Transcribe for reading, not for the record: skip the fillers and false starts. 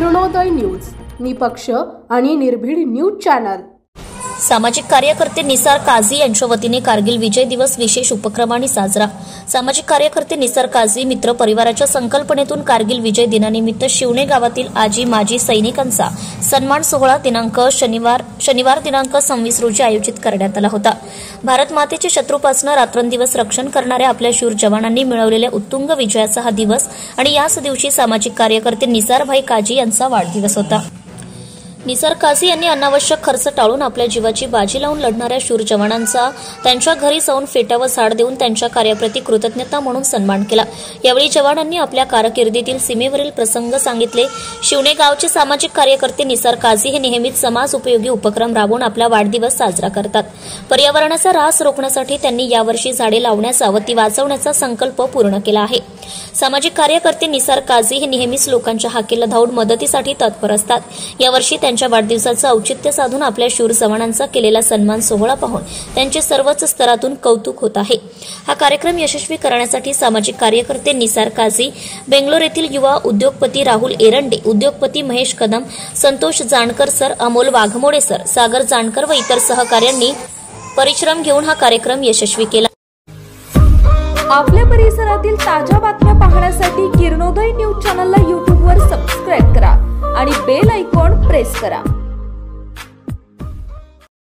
Kiranoday news, निपक्ष आणि निर्भीड न्यूज चॅनल। सामाजिक कार्यकर्ते निसार काझी यांच्या वतीने कारगिल विजय दिवस विशेष उपक्रमाने साजरा। सामाजिक कार्यकर्ते निसार काझी मित्र परिवाराच्या संकल्पनेतून कारगिल विजय दिनानिमित्त शिवणे गावातील आजी माजी सैनिकांचा सन्मान सोहळा दिनांक शनिवार दिनांक 26 रोजी आयोजित करण्यात आला होता। भारत मातेचे शत्रूपासून रात्रंदिवस रक्षण करणाऱ्या आपल्या शूर जवानांनी मिळवलेल्या उत्तुंग विजयाचा हा दिवस आणि याच दिवशी सामाजिक कार्यकर्ते निसारभाई काझी यांचा वाढदिवस होता। निसार काझी यांनी अनावश्यक खर्च टाळून आपल्या जीवाची बाजी लावून लढणाऱ्या शूर जवानांचा त्यांच्या घरी जाऊन फेटा व झाड देऊन त्यांच्या कार्याप्रती कृतज्ञता म्हणून सन्मान केला। यावेळी जवानांनी आपल्या कारकिर्दीतील सीमेवरील प्रसंग सांगितले। शिवणे गावचे सामाजिक कार्यकर्ते निसार काझी हे नेहमीच समाज उपयोगी उपक्रम राबवून आपला वाढदिवस साजरा करतात। पर्यावरणाचा ऱ्हास रोखण्यासाठी त्यांनी यावर्षी झाडे लावण्याचा व ती वाचवण्याचा संकल्प पूर्ण केला आहे। सामाजिक कार्यकर्ते निसार काझी हे नेहमीच लोकांच्या हाकेला धावून मदतीसाठी तत्पर असतात। यावर्षी त्यांच्या वाढदिवसाचं औचित्य साधून आपल्या शूर जवानांचा केलेला सन्मान सोहळा पाहून त्यांचे सर्वच स्तरातून कौतुक होत आहे। हा कार्यक्रम यशस्वी करण्यासाठी सामाजिक कार्यकर्ते निसार काझी, बेंगलोर येथील युवा उद्योगपती राहुल एरंडे, उद्योगपती महेश कदम, संतोष जानकर सर, अमोल वाघमोडे सर, सागर जानकर व इतर सहकाऱ्यांनी परिश्रम घेऊन हा कार्यक्रम यशस्वी केला। आपल्या परिसरातील ताज्या बातम्या पाहण्यासाठी किरणोदय न्यूज चॅनलला YouTube वर सबस्क्राइब करा आणि बेल आयकॉन प्रेस करा।